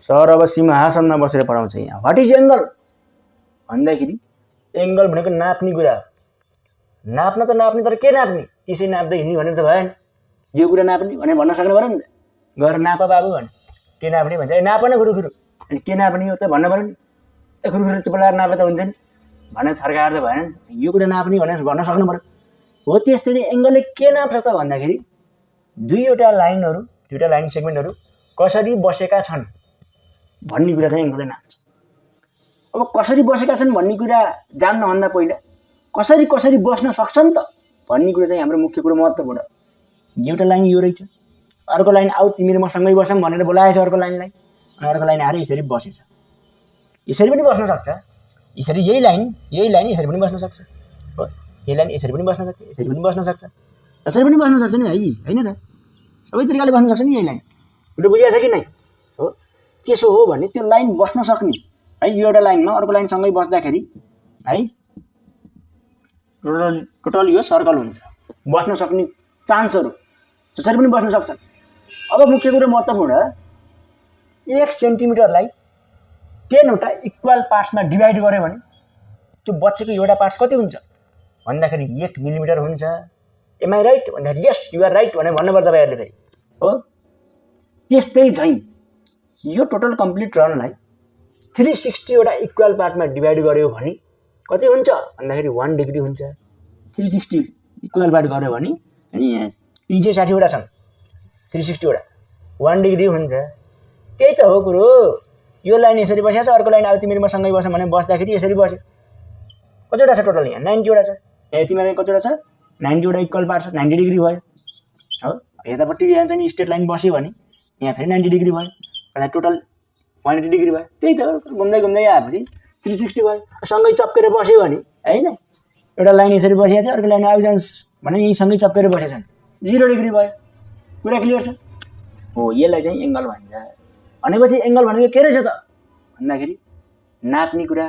Sir अब सिंहासनमा बसेर पढाउँछ यहाँ। व्हाट इज एङ्गल भन्दाखेरि एङ्गल भनेको नाप्ने कुरा हो। नाप्न त नाप्ने, तर के नाप्ने? त्यसै नाप्दै हिँड्ने भनेर त भएन। यो कुरा नाप्ने भनेर भन्न सक्नु पऱ्यो नि त। गएर नाप बाबु भने के नाप्ने भन्छ, ए नाप न खुरुखुरु। अनि के नाप्ने हो त भन्न पऱ्यो नि। ए खुरुखुरु चुपलाएर नापे त हुन्छ नि भनेर थर्काएर त भएन नि। यो कुरा नाप्ने भनेर भन्न सक्नु पऱ्यो। हो त्यस्तै एङ्गलले के नाप्छ त भन्दाखेरि दुईवटा लाइन सेगमेन्टहरू कसरी बसेका छन् भन्ने कुरा चाहिँ एङ्गलले नाप्छ। अब कसरी बसेका छन् भन्ने कुरा जान्नभन्दा पहिला कसरी बस्न सक्छन् त भन्ने कुरा चाहिँ हाम्रो मुख्य कुरो महत्त्वपूर्ण। एउटा लाइन यो रहेछ, अर्को लाइन आऊ तिमीले मसँगै बसौँ भनेर बोलाएछ अर्को लाइनलाई, अनि अर्को लाइन आएर यसरी बसेछ। यसरी पनि बस्न सक्छ, यसरी यही लाइन यसरी पनि बस्न सक्छ हो। यही लाइन यसरी पनि बस्न सक्छ, यसरी पनि बस्न सक्छ, यसरी पनि बस्न सक्छ नि है, होइन र? सबै तरिकाले बस्न सक्छ नि यही लाइन। कुरो बुझिएको छ कि नै? हो त्यसो हो भने त्यो लाइन बस्न सक्ने है, यो एउटा लाइनमा अर्को लाइनसँगै बस्दाखेरि है टोटल यो सर्कल हुन्छ। बस्न सक्ने चान्सहरू जसरी पनि बस्न सक्छन्। अब मुख्य कुरो महत्त्वपूर्ण, 1 सेन्टिमिटरलाई 10 वटा इक्वल पार्ट्समा डिभाइड गर्यो भने त्यो बच्चेको एउटा पार्ट्स कति हुन्छ भन्दाखेरि 1 मिलिमिटर हुन्छ। एम आई राइट भन्दाखेरि यस यु आर राइट भनेर भन्नुपर्छ तपाईँहरूले फेरि हो। त्यस्तै झैँ यो टोटल कम्प्लिट रनलाई 360 वटा इक्वल पार्टमा डिभाइड गर्यो भने कति हुन्छ भन्दाखेरि 1 डिग्री हुन्छ। 360 इक्वल पार्ट गर्यो भने अनि 360 वटा छन्, 360 वटा 1 डिग्री हुन्छ। त्यही त हो कुरो। यो लाइन यसरी बसेको छ, अर्को लाइन अब तिमीले मसँगै बस्यो भने बस्दाखेरि यसरी बस्यो। कतिवटा छ टोटल? यहाँ 90 वटा छ। यहाँ तिमीलाई कतिवटा छ? 90 वटा इक्वल पार्ट छ, 90 डिग्री भयो हो। यतापट्टि यहाँ चाहिँ स्ट्रेट लाइन बस्यो भने यहाँ फेरि 90 डिग्री भयो, अनि टोटल 180 डिग्री भयो। त्यही त घुम्दै घुम्दै आएपछि 360 भयो। सँगै चप्केर बस्यो भने होइन, एउटा लाइन यसरी बसेको थियो, अर्को लाइन आइजानु भने यहीँ सँगै चप्केर बसेछन्, 0 डिग्री भयो। कुरा क्लियर छ? हो यसलाई चाहिँ एङ्गल भन्छ। भनेपछि एङ्गल भनेको के रहेछ त भन्दाखेरि नाप्ने कुरा।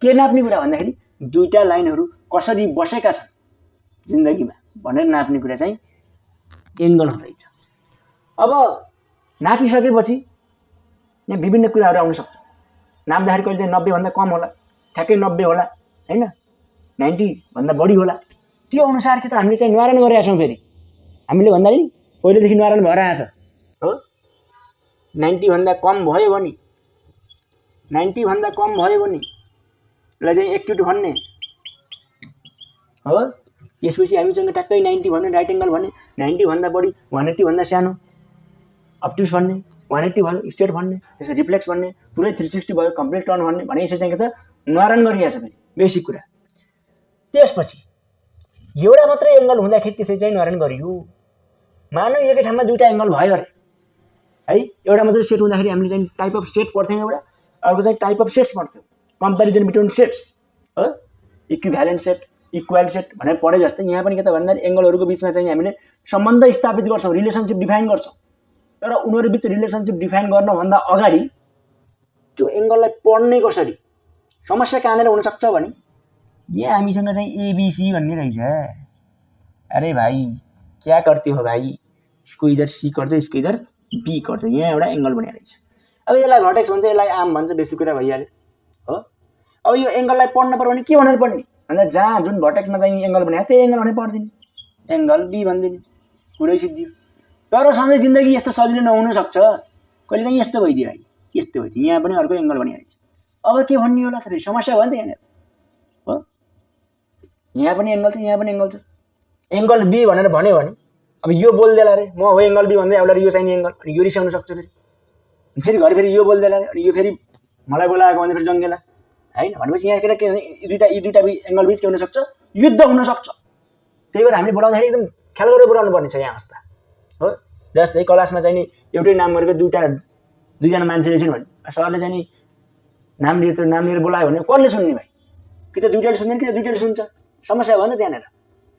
के नाप्ने कुरा भन्दाखेरि दुईवटा लाइनहरू कसरी बसेका छन् जिन्दगीमा भनेर नाप्ने कुरा चाहिँ एङ्गल हुँदैछ। अब नापिसकेपछि यहाँ विभिन्न कुराहरू आउन सक्छ। नाप्दाखेरि कहिले चाहिँ 90 भन्दा कम होला, ठ्याक्कै 90 होला, होइन 90 भन्दा बढी होला। त्यो अनुसार के त हामीले चाहिँ निवारण गरेका छौँ। फेरि हामीले भन्दा नि पहिलेदेखि निवारण भएर आएछ हो। 90 भन्दा कम भयो भने यसलाई चाहिँ एक्युट भन्ने हो। त्यसपछि हामीसँग ट्याक्कै 90 भन्ने, राइट एङ्गल भन्ने, 90 भन्दा बढी 180 भन्दा सानो अप्टुस भन्ने, 180 भयो स्ट्रेट भन्ने, त्यसपछि रिफ्लेक्स भन्ने, पुरै 360 भयो कम्प्लिट टर्न भन्ने। भने यसो चाहिँ के त निवारण गरिएको छ फेरि बेसिक कुरा। त्यसपछि एउटा मात्रै एङ्गल हुँदाखेरि त्यसै चाहिँ निवारण गरियो। मानौ एकै ठाउँमा दुईवटा एङ्गल भयो अरे है, एउटा मात्रै सेट हुँदाखेरि हामीले चाहिँ टाइप अफ सेट पढ्थ्यौँ एउटा, अर्को चाहिँ टाइप अफ सेट्स पढ्थ्यौँ, कम्पेरिजन बिट्विन सेट्स हो, इक्विभ्यालेन्ट सेट, इक्वल सेट भनेर पढे जस्तै यहाँ पनि के त भन्दा एङ्गलहरूको बिचमा चाहिँ हामीले सम्बन्ध स्थापित गर्छौँ, रिलेसनसिप डिफाइन गर्छौँ। तर उनीहरू बिच रिलेसनसिप डिफाइन गर्नुभन्दा अगाडि त्यो एङ्गललाई पढ्ने कसरी, समस्या कहाँनिर हुनसक्छ भने यहाँ हामीसँग चाहिँ एबिसी भन्ने रहेछ। अरे भाइ क्या करते हो भाइ, इसको इधर सी कर दो, इसको इधर बी कर दो। यहाँ एउटा एङ्गल बनिएको रहेछ। अब यसलाई भर्टेक्स भन्छ, यसलाई आर्म भन्छ, बेसिक कुरा भइहाल्यो हो। अब यो एङ्गललाई पढ्न पर्यो भने के भनेर पढ्ने भन्दा जहाँ जुन भर्टेक्समा चाहिँ एङ्गल बनिएको त्यही एङ्गल भनेर पढिदिने, एङ्गल बी भनिदिने, कुरै सिद्धियो। तर सधैँ जिन्दगी यस्तो सजिलो नहुन सक्छ। कहिले काहीँ यस्तो भइदियो भाइ, यस्तो भइदियो, यहाँ पनि अर्को एङ्गल बनिएको रहेछ। अब के भन्ने होला फेरि समस्या भयो नि त यहाँनिर हो। यहाँ पनि एङ्गल छ, यहाँ पनि एङ्गल छ। एङ्गल बी भनेर भन्यो भने अब यो बोल्देला अरे म हो एङ्गल बी भन्दै एउटा यो चाहिने एङ्गल, अनि यो रिसाउन सक्छ फेरि घरि फेरि यो बोल्देला अरे, अनि यो फेरि मलाई बोलाएको भने फेरि जङ्गेला होइन। भनेपछि यहाँ के यी दुईटा एङ्गल बिच के हुनसक्छ, युद्ध हुनसक्छ। त्यही भएर हामीले बोलाउँदाखेरि एकदम ख्याल गरेर बोलाउनु पर्ने छ यहाँ अवस्था हो। जस्तै क्लासमा चाहिँ नि एउटै नाम गरेको दुईजना मान्छे रहेछन् भने सरले चाहिँ नि नाम लिएर बोलायो भने कसले सुन्ने भाइ? कि त दुईटाले सुन्दैन कि त दुईटाले सुन्छ। समस्या भयो नि त त्यहाँनिर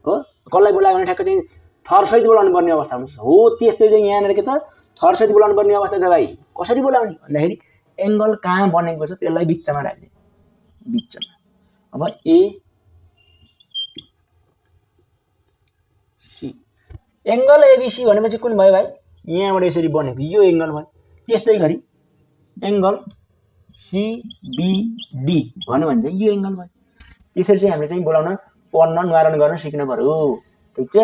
हो। कसलाई बोलायो भने ठ्याक्कै चाहिँ थरसहित बोलाउनु पर्ने अवस्था हुन्छ हो। त्यस्तै चाहिँ यहाँनिर के त थरसहित बोलाउनु पर्ने अवस्था छ भाइ। कसरी बोलाउने भन्दाखेरि एङ्गल कहाँ बनेको छ त्यसलाई बिचमा राख्दिने, बिचमा। अब ए सी एङ्गल एबिसी भनेपछि कुन भयो भाइ? यहाँबाट यसरी बनेको यो एङ्गल भयो। त्यस्तै गरी एङ्गल सिबिडी भन्यो भने चाहिँ यो एङ्गल भयो। त्यसरी चाहिँ हामीले चाहिँ बोलाउन पढ्न निवारण गर्न सिक्नु पर्यो, ठिक छ।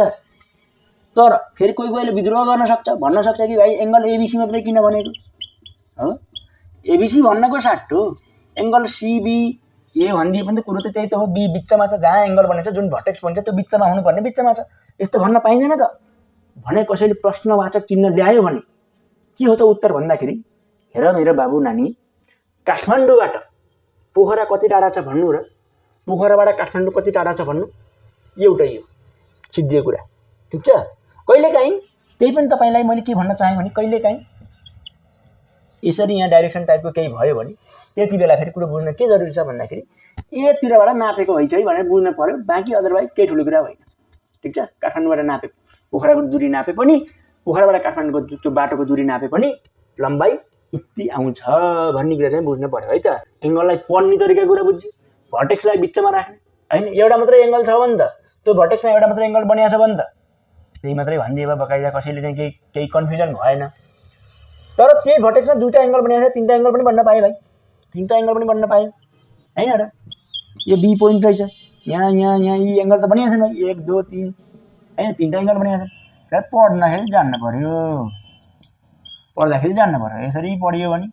तर फेरि कोही कोहीले विद्रोह गर्न सक्छ, भन्न सक्छ कि भाइ एङ्गल एबिसी मात्रै किन भनेको हो, एबिसी भन्नको साट्टो एङ्गल सिबिए भनिदिए पनि त कुरो त त्यही त हो, बी बिचमा छ, जहाँ एङ्गल बनेको छ जुन भर्टेक्स बन्छ त्यो बिचमा हुनुपर्ने बिचमा छ, यस्तो भन्न पाइँदैन त भने कसैले प्रश्नवाचक चिन्ह ल्यायो भने के हो त उत्तर भन्दाखेरि, हेर मेरो बाबु नानी, काठमाडौँबाट पोखरा कति टाढा छ भन्नु र पोखराबाट काठमाडौँ कति टाढा छ भन्नु, एउटै हो सिद्धियो कुरा, ठिक छ। कहिलेकाहीँ त्यही पनि तपाईँलाई मैले के भन्न चाहेँ भने कहिलेकाहीँ यसरी यहाँ डाइरेक्सन टाइपको केही भयो भने त्यति बेला फेरि कुरो बुझ्न के जरुरी छ भन्दाखेरि एतिरबाट नापेको होइन है भनेर बुझ्नु पर्यो, बाँकी अदरवाइज केही ठुलो कुरा होइन, ठिक छ। काठमाडौँबाट नापे पोखराको दूरी नापे पनि, पोखराबाट काठमाडौँको त्यो बाटोको दूरी नापे पनि लम्बाइ यति आउँछ भन्ने कुरा चाहिँ बुझ्नु पर्यो है त। एङ्गललाई पढ्ने तरिका कुरा बुझ्यो, भर्टेक्सलाई बिचमा राख्ने होइन, एउटा मात्रै एङ्गल छ भने त त्यो भर्टेक्समा एउटा मात्रै एङ्गल बनिएको छ भने त त्यही मात्रै भनिदिए भए बकाइदा कसैले चाहिँ केही कन्फ्युजन भएन। तर त्यही भर्टेक्समा दुईवटा एङ्गल बनिएको छ, तिनवटा एङ्गल पनि बन्न पायो भाइ, तिनवटा एङ्गल पनि बन्न पायो होइन र। यो बी पोइन्ट रहेछ, यहाँ यहाँ यहाँ यी एङ्गल त बनिएको छन् भाइ, 1 2 3 होइन, तिनवटा एङ्गल बनिएको छन्। र पढ्दाखेरि जान्नु पर्यो, पढ्दाखेरि जान्नु पर्यो। यसरी पढियो भने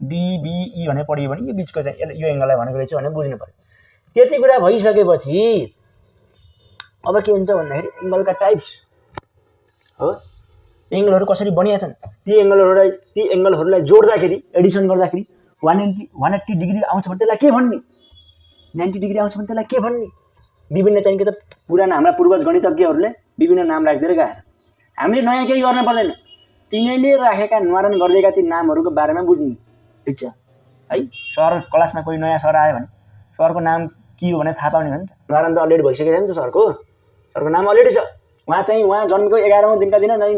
डिबिई भनेर पढियो भने यो बिचको चाहिँ यो एङ्गललाई भनेको रहेछ भनेर बुझ्नु पर्यो। त्यति कुरा भइसकेपछि अब के हुन्छ भन्दाखेरि एङ्गलका टाइप्स हो, एङ्गलहरू कसरी बनिएका छन्, ती एङ्गलहरूलाई जोड्दाखेरि एडिसन गर्दाखेरि 180 डिग्री आउँछ भने त्यसलाई के भन्ने, 90 डिग्री आउँछ भने त्यसलाई के भन्ने, विभिन्न चाहिँ के त पुराना हाम्रा पूर्वज गणितज्ञहरूले विभिन्न नाम राखिदिएर गएका छन्। हामीले नयाँ केही गर्न पर्दैन, तिनीहरूले राखेका निवारण गरिदिएका ती नामहरूको बारेमा बुझ्ने, ठिक छ है। सर क्लासमा कोही नयाँ सर आयो भने सरको नाम के हो भनेर थाहा पाउने हो नि त, निवारण त अलरेडी भइसकेको छ नि त, सरको नाम अलरेडी छ, उहाँ जन्मेको 11औं दिनका दिन नै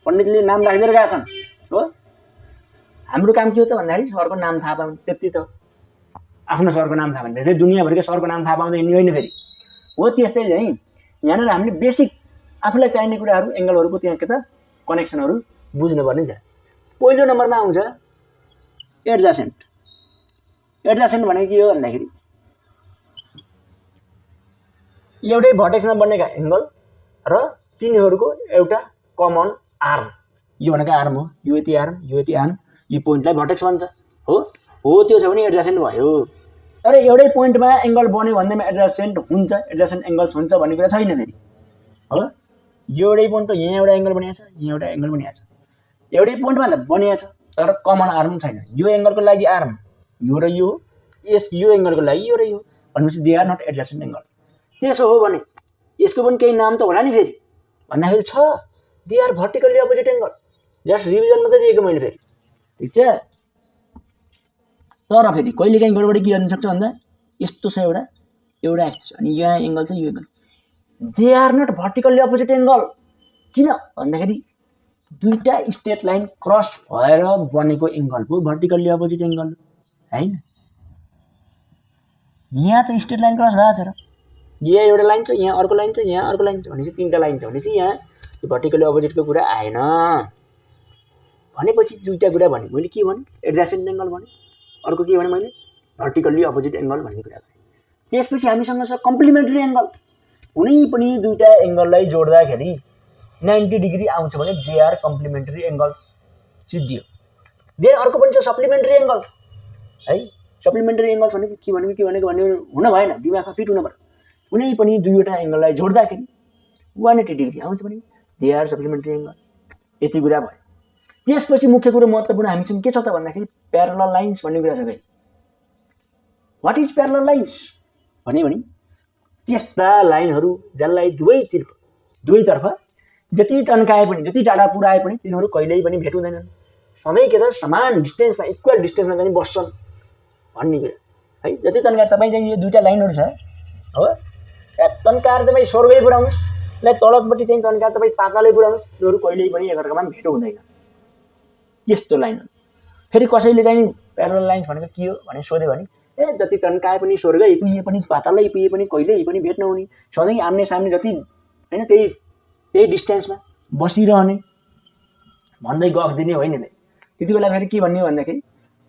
पण्डितले नाम राखिदिएर गएका छन् हो। हाम्रो काम के हो त भन्दाखेरि सरको नाम थाहा पाउने, त्यति त आफ्नो सरको नाम थाहा पाउने, फेरि दुनियाँभरिको सरको नाम थाहा पाउँदै हिँड्ने होइन फेरि हो। त्यस्तै चाहिँ यहाँनिर हामीले बेसिक आफूलाई चाहिने कुराहरू एङ्गलहरूको त्यहाँ के त कनेक्सनहरू बुझ्नुपर्ने छ। पहिलो नम्बरमा आउँछ एडजासेन्ट। एडजासेन्ट भनेको के हो भन्दाखेरि एउटै भर्टेक्समा बनेका एङ्गल र तिनीहरूको एउटा कमन आर्म, यो भनेको आर्म हो, यो यति आर्म, यो यति आर्म, यो पोइन्टलाई भर्टेक्स भन्छ हो। त्यो छ भने एडजासेन्ट भयो। तर एउटै पोइन्टमा एङ्गल बन्यो भन्दैमा एडजासेन्ट हुन्छ, एडजासेन्ट एङ्गल्स हुन्छ भन्ने कुरा छैन फेरि हो। एउटै पोइन्ट यहाँ एउटा एङ्गल बनिएको छ, यहाँ एउटा एङ्गल बनिएको छ, एउटै पोइन्टमा त बनिएको छ तर कमन आर्म छैन। यो एङ्गलको लागि आर्म यो र यो, यो एङ्गलको लागि यो र यो भनेपछि दे आर नट एडजासेन्ट एङ्गल। त्यसो हो भने यसको पनि केही नाम त होला नि फेरि भन्दाखेरि छ, they are vertically opposite angle. Just revision मात्रै दिएको मैले फेरि, ठिक छ। तर फेरि कहिलेकाहीँ गडबडी के गर्न सक्छ भन्दा यस्तो छ एउटा यस्तो छ अनि यहाँ एङ्गल छ, यो angle, they are not vertically opposite angle. किन भन्दाखेरि दुईटा स्ट्रेट लाइन क्रस भएर बनेको एङ्गल पो भर्टिकल्ली अपोजिट एङ्गल होइन। यहाँ त स्ट्रेट लाइन क्रस भएको छ र यहाँ एउटा लाइन छ, यहाँ अर्को लाइन छ, यहाँ अर्को लाइन छ भनेपछि तिनवटा लाइन छ भनेपछि यहाँ यो भर्टिकल्ली अपोजिटको कुरा आएन। भनेपछि दुईवटा कुरा भने मैले के भने एडजासेन्ट एङ्गल भने, अर्को के भने मैले भर्टिकल्ली अपोजिट एङ्गल भन्ने कुरा भने। त्यसपछि हामीसँग छ कम्प्लिमेन्ट्री एङ्गल। कुनै पनि दुईवटा एङ्गललाई जोड्दाखेरि 90 डिग्री आउँछ भने दे आर कम्प्लिमेन्ट्री एङ्गल्स सिद्धियो। देन अर्को पनि छ सप्लिमेन्ट्री एङ्गल्स है। सप्लिमेन्ट्री एङ्गल्स भनेको के भनेको भन्ने हुन भएन, दिमागमा फिट हुन पर्यो। कुनै पनि दुईवटा एङ्गललाई जोड्दाखेरि 180 डिग्री आउँछ भने दे आर सप्लिमेन्ट्री एङ्गल्स, यति कुरा भयो। त्यसपछि मुख्य कुरो महत्त्वपूर्ण हामीसँग के छ त भन्दाखेरि प्यारलल लाइन्स भन्ने कुरा छ भाइ। वाट इज प्यारलल लाइन्स भने त्यस्ता लाइनहरू जसलाई दुवैतर्फ जति तन्काए पनि जति टाढा पुऱ्याए पनि तिनीहरू कहिल्यै पनि भेट हुँदैनन्, सधैँ के त समान डिस्टेन्समा इक्वल डिस्टेन्समा चाहिँ बस्छन् भन्ने कुरा है। जति तन्काए तपाईँ चाहिँ यो दुईवटा लाइनहरू छ हो, तन्काएर तपाईँ स्वर्गै पुऱ्याउनुहोस्, यसलाई तलपट्टि चाहिँ तन्काएर तपाईँ पातालै पुऱ्याउनुहोस्, तिनीहरू कहिल्यै पनि एकअर्कामा भेट हुँदैन त्यस्तो लाइनहरू। फेरि कसैले चाहिँ प्यारलल लाइन्स भनेको के हो भने सोध्यो भने जति तन्काए पनि स्वर्गै पुगे पनि पातालै पुगे पनि कहिल्यै पनि भेट नहुने, सधैँ आम्ने सामने जति होइन त्यही डिस्टेन्समा बसिरहने भन्दै गफ दिने होइन। त्यति बेला फेरि के भन्ने हो भन्दाखेरि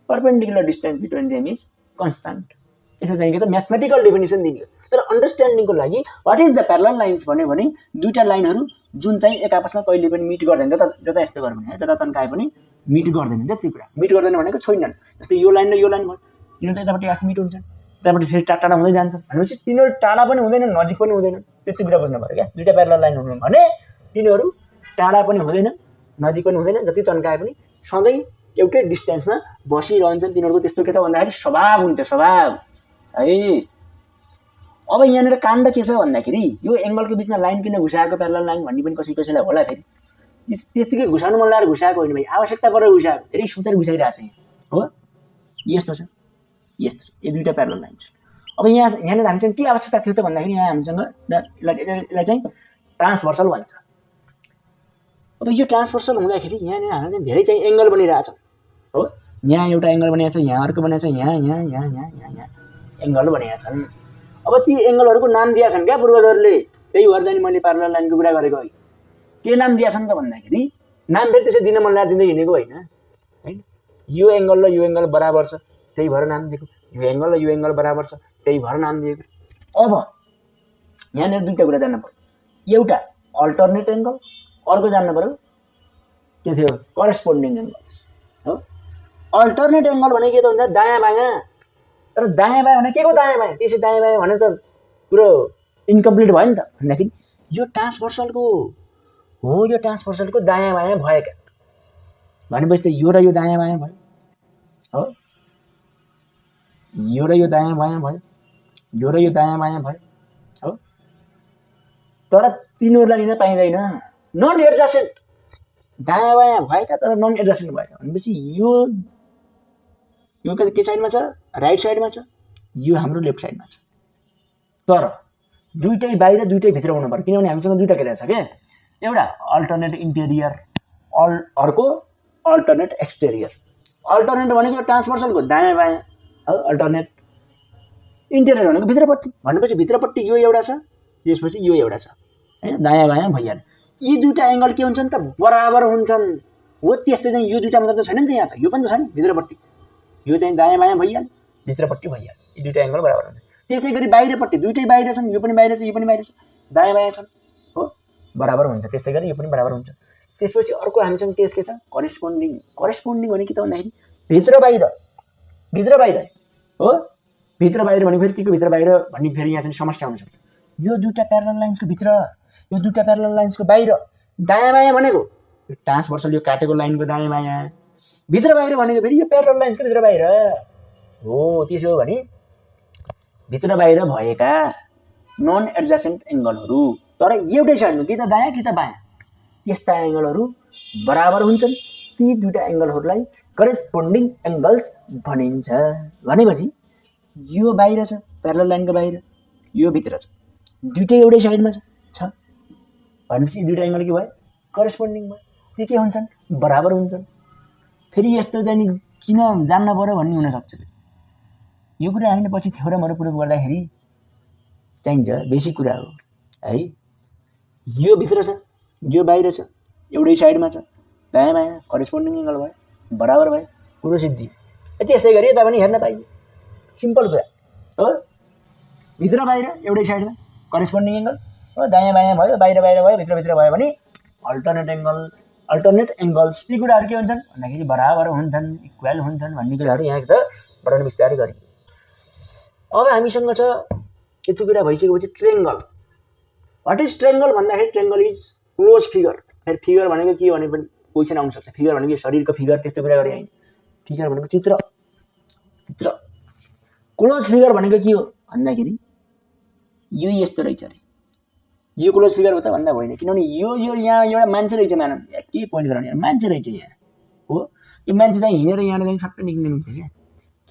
perpendicular distance between them is constant. यसो चाहिँ के त म्याथमेटिकल डेफिनेसन दिने हो। तर अन्डरस्ट्यान्डिङको लागि what is the parallel lines भन्यो भने दुईवटा लाइनहरू जुन चाहिँ एक आपसमा कहिले पनि मिट गर्दैन, जता यस्तो गर्यो भने जता तन्काए पनि मिट गर्दैन। त्यति कुरा मिट गर्दैन भनेको छोड्नन्। जस्तै यो लाइन र यो लाइन भयो, यिनीहरू त यतापट्टि आस मिट हुन्छन्, यतापट्टि फेरि टाढा हुँदै जान्छन् भनेपछि तिनीहरू टाढा पनि हुँदैनन् नजिक पनि हुँदैनन्। त्यति कुरा बुझ्नु पऱ्यो क्या। दुईवटा प्यारलल लाइन हुनु भने तिनीहरू टाढा पनि हुँदैनन् नजिक पनि हुँदैन, जति तन्काए पनि सधैँ एउटै डिस्टेन्समा बसिरहन्छन्। तिनीहरूको त्यस्तो के त भन्दाखेरि स्वभाव हुन्छ, स्वभाव है। अब यहाँनिर काण्ड के छ भन्दाखेरि यो एङ्गलको बिचमा लाइन किन घुसाएको प्यारलल लाइन भन्ने पनि कसैलाई होला। फेरि त्यत्तिकै घुसाउनु मन लागेर घुसाएको होइन भाइ, आवश्यकता परेर घुसाएको, धेरै सोचेर घुसाइरहेको छ यहाँ हो। यस्तो छ यो दुईवटा प्यारलल लाइन छ। अब यहाँनिर हामीसँग के आवश्यकता थियो त भन्दाखेरि यहाँ हामीसँग यसलाई चाहिँ ट्रान्सभर्सल भन्छ। अब यो ट्रान्सभर्सल हुँदाखेरि यहाँनिर हाम्रो चाहिँ धेरै चाहिँ एङ्गल बनिरहेछ हो। यहाँ एउटा एङ्गल बनिएको छ, यहाँ अर्को बनिएको छ, यहाँ यहाँ यहाँ यहाँ यहाँ यहाँ एङ्गल बनिएका छन्। अब ती एङ्गलहरूको नाम दिएका छन् क्या पूर्वजहरूले। त्यही भएर चाहिँ मैले प्यारलल लाइनको कुरा गरेको है। के नाम दिएका छन् त भन्दाखेरि नाम फेरि त्यसै दिन मन लागेर दिँदै हिँडेको होइन। यो एङ्गल र यो एङ्गल बराबर छ त्यही भएर नाम दिएको, यो एङ्गल र यो एङ्गल बराबर छ त्यही भएर नाम दिएको। अब यहाँनिर दुईवटा कुरा जान्नु पर्यो, एउटा अल्टरनेट एङ्गल, अर्को जान्नु पर्यो के थियो करेस्पोन्डिङ एङ्गल्स हो। अल्टरनेट एङ्गल भनेको के त भन्दा दायाँ बायाँ। तर दायाँ बायाँ भने के को दायाँ बायाँ? त्यसै दायाँ बायाँ भनेर त पुरो इन्कम्प्लिट भयो नि त भन्दाखेरि यो ट्रान्सभर्सलको हो, यो ट्रान्सभर्सलको दायाँ बायाँ भएका भनेपछि त यो र यो दायाँ बायाँ भयो हो, यो र यो दायाँ बायाँ भयो, यो र यो दायाँ बायाँ भयो हो। तर तिनीहरूलाई लिन पाइँदैन, नन एडजसेन्ट दायाँ बायाँ भएका तर नन एडजसेन्ट भएका भनेपछि यो के साइडमा छ? राइट साइडमा छ, यो हाम्रो लेफ्ट साइडमा छ। तर दुईटै बाहिर दुईटै भित्र हुनु पर्यो, किनभने हामीसँग दुईवटा केटा छ क्या, एउटा अल्टरनेट इन्टेरियर अर्को अल्टरनेट एक्सटेरियर। अल्टरनेट भनेको ट्रान्सभर्सलको दायाँ बायाँ हो, अल्टरनेट इन्टेरियर भनेको भित्रपट्टि भनेपछि भित्रपट्टि यो एउटा छ, त्यसपछि यो एउटा छ होइन, दायाँ बायाँ भइहाल्यो। यी दुईवटा एङ्गल के हुन्छन् त बराबर हुन्छन् हो। त्यस्तै चाहिँ यो दुईवटा मात्र त छैन नि त, यहाँ त यो पनि त छ नि भित्रपट्टि, यो चाहिँ दायाँ बायाँ भइहाल्यो भित्रपट्टि भइहाल्यो, यी दुईवटा एङ्गल बराबर हुन्छ। त्यसै गरी बाहिरपट्टि दुईटै बाहिर छन्, यो पनि बाहिर छ यो पनि बाहिर छ, दायाँ बायाँ छन् हो, बराबर हुन्छ। त्यस्तै गरी यो पनि बराबर हुन्छ। त्यसपछि अर्को हामीसँग केस के छ करेस्पोन्डिङ। करेस्पोन्डिङ भने के त भन्दाखेरि भित्र बाहिर हो। भित्र बाहिर भने फेरि के को भित्र बाहिर भन्ने फेरि यहाँ चाहिँ समस्या हुनसक्छ। यो दुईवटा प्यारलल लाइन्सको भित्र, यो दुईवटा प्यारलल लाइन्सको बाहिर दायाँ बायाँ भनेको यो ट्रान्सभर्सल यो काटेको लाइनको दायाँ बायाँ, भित्र बाहिर भनेको फेरि यो प्यारलल लाइन्सको भित्र बाहिर हो। त्यसो हो भने भित्र बाहिर भएका नन एडजसेन्ट एङ्गलहरू तर एउटै साइडमा कि त दायाँ कि त बायाँ त्यस्ता एङ्गलहरू बराबर हुन्छन्। ती दुईवटा एङ्गलहरूलाई करेस्पोन्डिङ एङ्गल्स भनिन्छ। भनेपछि यो बाहिर छ प्यारलल लाइनको बाहिर, यो भित्र छ, दुईटै एउटै साइडमा छ भनेपछि दुईवटा एङ्गल के भयो करेस्पोन्डिङ भयो। ती के हुन्छन् बराबर हुन्छन्। फेरि यस्तो चाहिँ किन जान्न पर्यो भन्ने हुनसक्छ। यो कुरा हामीले पछि थ्योरमहरू प्रुभ गर्दाखेरि चाहिन्छ, बेसिक कुरा हो है। यो भित्र छ यो बाहिर छ एउटै साइडमा छ, दायाँ बायाँ करेस्पोन्डिङ एङ्गल भयो, बराबर भयो, कुरो सिद्धियो। त्यस्तै गरी यता पनि हेर्न पाइयो, सिम्पल कुरा हो। भित्र बाहिर एउटै साइडमा करेस्पोन्डिङ एङ्गल हो, दायाँ बायाँ भयो, बाहिर बाहिर भयो, भित्र भयो भने अल्टरनेट एङ्गल्स। ती कुराहरू के हुन्छन् भन्दाखेरि बराबर हुन्छन्, इक्वल हुन्छन् भन्ने कुराहरू यहाँ त बढाउन बिस्तारै गरियो। अब हामीसँग छ यति कुरा भइसकेपछि ट्रेङ्गल। वाट इज ट्रेङ्गल भन्दाखेरि ट्रेङ्गल इज क्लोज फिगर। फेरि फिगर भनेको के भने पनि क्वेसन आउनसक्छ। फिगर भनेको शरीरको फिगर त्यस्तो कुरा गरे होइन, फिगर भनेको चित्र। क्लोज फिगर भनेको के हो भन्दाखेरि यो यस्तो रहेछ अरे, यो क्लोज फिगर हो त भन्दा होइन, किनभने यो यहाँ एउटा मान्छे रहेछ, मानव के पोइन्ट गराउने मान्छे रहेछ यहाँ हो। यो मान्छे चाहिँ हिँडेर यहाँ चाहिँ सबै निक्लिने मिल्छ क्या।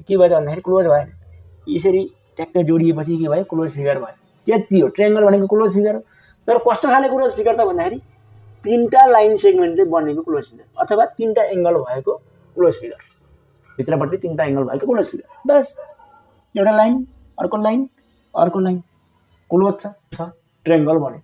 के भयो त भन्दाखेरि क्लोज भएन, यसरी ट्याक्कै जोडिएपछि के भयो क्लोज फिगर भयो। त्यति हो ट्रेङ्गल भनेको क्लोज फिगर हो। तर कस्तो खाले क्लोज फिगर त भन्दाखेरि तीनटा लाइन सेगमेन्टले बनेको क्लोज फिगर अथवा तीनटा एङ्गल भएको क्लोज फिगर, भित्रपट्टि तीनटा एङ्गल भएको क्लोज फिगर। बस एउटा लाइन अर्को लाइन क्लोज छ ट्रेङ्गल बन्यो।